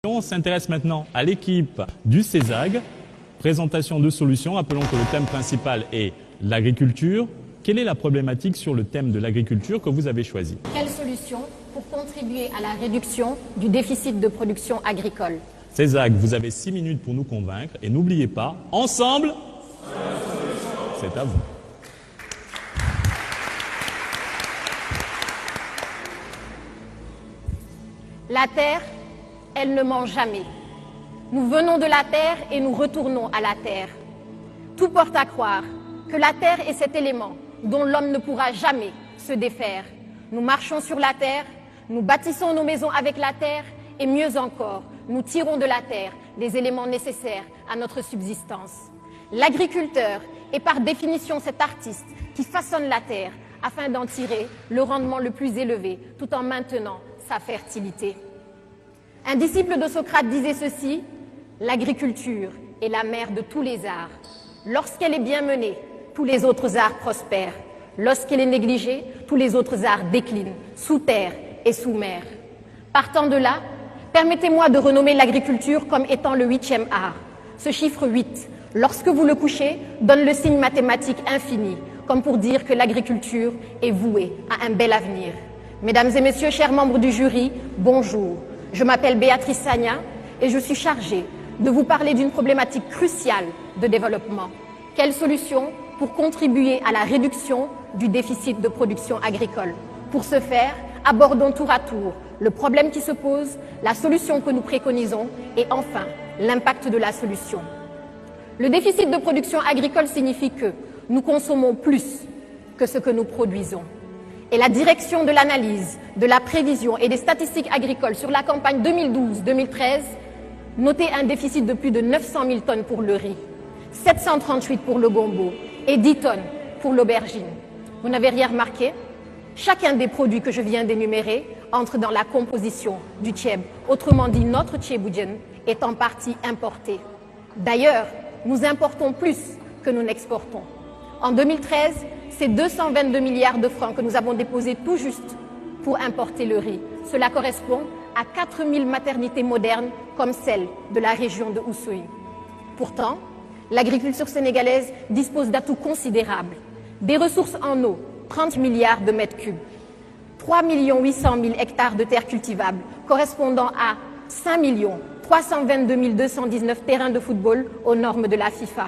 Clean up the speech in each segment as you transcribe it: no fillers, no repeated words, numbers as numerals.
On s'intéresse maintenant à l'équipe du CESAG. Présentation de solutions. Rappelons que le thème principal est l'agriculture. Quelle est la problématique sur le thème de l'agriculture que vous avez choisi? Quelles solutions pour contribuer à la réduction du déficit de production agricole? CESAG, vous avez 6 minutes pour nous convaincre et n'oubliez pas, ensemble, c'est à vous. La terre, elle ne ment jamais. Nous venons de la terre et nous retournons à la terre. Tout porte à croire que la terre est cet élément dont l'homme ne pourra jamais se défaire. Nous marchons sur la terre, nous bâtissons nos maisons avec la terre et mieux encore, nous tirons de la terre les éléments nécessaires à notre subsistance. L'agriculteur est par définition cet artiste qui façonne la terre afin d'en tirer le rendement le plus élevé tout en maintenant sa fertilité. Un disciple de Socrate disait ceci: l'agriculture est la mère de tous les arts. Lorsqu'elle est bien menée, tous les autres arts prospèrent. Lorsqu'elle est négligée, tous les autres arts déclinent, sous terre et sous mer. Partant de là, permettez-moi de renommer l'agriculture comme étant le 8e art. Ce chiffre 8, lorsque vous le couchez, donne le signe mathématique infini, comme pour dire que l'agriculture est vouée à un bel avenir. Mesdames et messieurs, chers membres du jury, bonjour. Je m'appelle Béatrice Sagna et je suis chargée de vous parler d'une problématique cruciale de développement. Quelles solutions pour contribuer à la réduction du déficit de production agricole? Pour ce faire, abordons tour à tour le problème qui se pose, la solution que nous préconisons et enfin l'impact de la solution. Le déficit de production agricole signifie que nous consommons plus que ce que nous produisons. Et la direction de l'analyse, de la prévision et des statistiques agricoles sur la campagne 2012-2013 notait un déficit de plus de 900 000 tonnes pour le riz, 738 pour le gombo et 10 tonnes pour l'aubergine. Vous n'avez rien remarqué? Chacun des produits que je viens d'énumérer entre dans la composition du tchèb, autrement dit notre tchéboudienne, est en partie importé. D'ailleurs, nous importons plus que nous n'exportons. En 2013, c'est 222 milliards de francs que nous avons déposés tout juste pour importer le riz. Cela correspond à 4000 maternités modernes comme celle de la région de Oussouye. Pourtant, l'agriculture sénégalaise dispose d'atouts considérables. Des ressources en eau, 30 milliards de mètres cubes. 3 800 000 hectares de terres cultivables, correspondant à 5 322 219 terrains de football aux normes de la FIFA.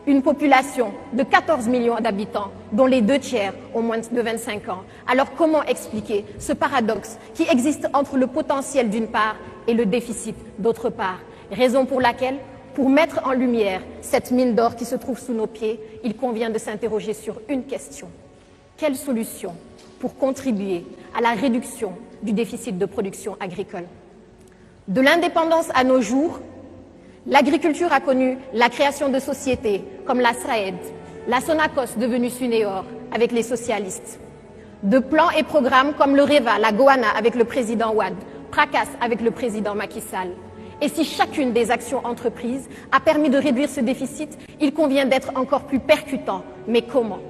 Une population de 14 millions d'habitants, dont les 2 tiers ont moins de 25 ans. Alors comment expliquer ce paradoxe qui existe entre le potentiel d'une part et le déficit d'autre part? Raison pour laquelle, pour mettre en lumière cette mine d'or qui se trouve sous nos pieds, il convient de s'interroger sur une question. Quelle solution pour contribuer à la réduction du déficit de production agricole? De l'indépendance à nos jours, l'agriculture a connu la création de sociétés comme la SAED, la Sonacos devenue Suneor avec les socialistes, de plans et programmes comme le REVA, la Goana avec le président Wade, PRACAS avec le président Macky Sall. Et si chacune des actions entreprises a permis de réduire ce déficit, il convient d'être encore plus percutant. Mais comment?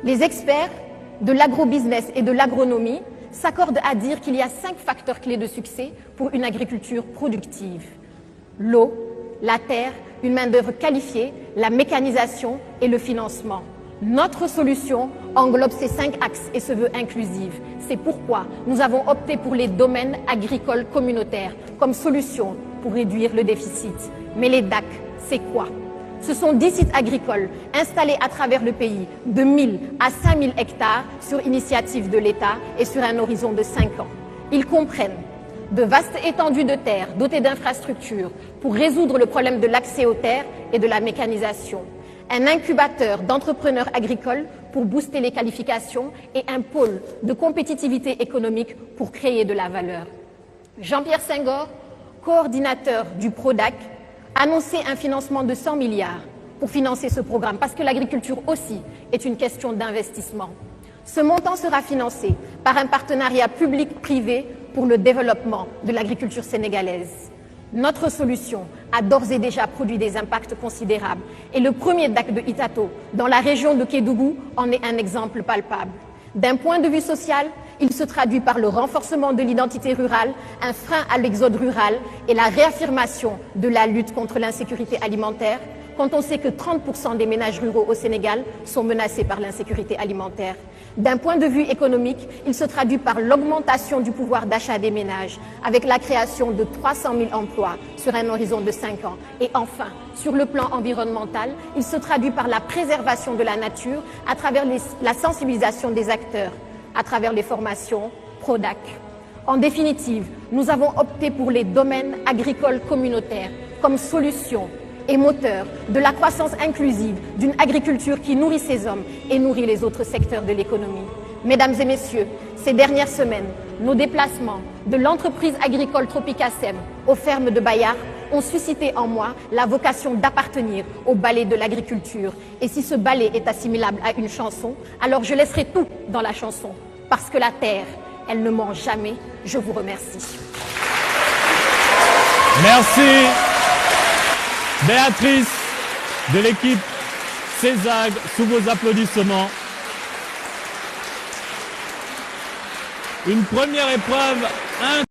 Les experts de l'agrobusiness et de l'agronomie s'accordent à dire qu'il y a 5 facteurs clés de succès pour une agriculture productive. L'eau, la terre, une main-d'œuvre qualifiée, la mécanisation et le financement. Notre solution englobe ces 5 axes et se veut inclusive. C'est pourquoi nous avons opté pour les domaines agricoles communautaires comme solution pour réduire le déficit. Mais les DAC, c'est quoi? Ce sont 10 sites agricoles installés à travers le pays de 1000 à 5000 hectares sur initiative de l'État et sur un horizon de 5 ans. Ils comprennent de vastes étendues de terres dotées d'infrastructures pour résoudre le problème de l'accès aux terres et de la mécanisation, un incubateur d'entrepreneurs agricoles pour booster les qualifications et un pôle de compétitivité économique pour créer de la valeur. Jean-Pierre Senghor, coordinateur du PRODAC, annonçait un financement de 100 milliards pour financer ce programme parce que l'agriculture aussi est une question d'investissement. Ce montant sera financé par un partenariat public-privé pour le développement de l'agriculture sénégalaise. Notre solution a d'ores et déjà produit des impacts considérables et le premier DAC de Itato, dans la région de Kédougou, en est un exemple palpable. D'un point de vue social, Il se traduit par le renforcement de l'identité rurale, un frein à l'exode rural et la réaffirmation de la lutte contre l'insécurité alimentaire, quand on sait que 30% des ménages ruraux au Sénégal sont menacés par l'insécurité alimentaire. D'un point de vue économique, il se traduit par l'augmentation du pouvoir d'achat des ménages, avec la création de 300 000 emplois sur un horizon de 5 ans. Et enfin, sur le plan environnemental, il se traduit par la préservation de la nature à travers la sensibilisation des acteurs, à travers les formations PRODAC. En définitive, nous avons opté pour les domaines agricoles communautaires comme solution et moteur de la croissance inclusive d'une agriculture qui nourrit ses hommes et nourrit les autres secteurs de l'économie. Mesdames et messieurs, ces dernières semaines, nos déplacements de l'entreprise agricole Tropicasem aux fermes de Bayard ont suscité en moi la vocation d'appartenir au ballet de l'agriculture. Et si ce ballet est assimilable à une chanson, alors je laisserai tout dans la chanson. Parce que la terre, elle ne ment jamais. Je vous remercie. Merci. Béatrice de l'équipe CESAG, sous vos applaudissements. Une première épreuve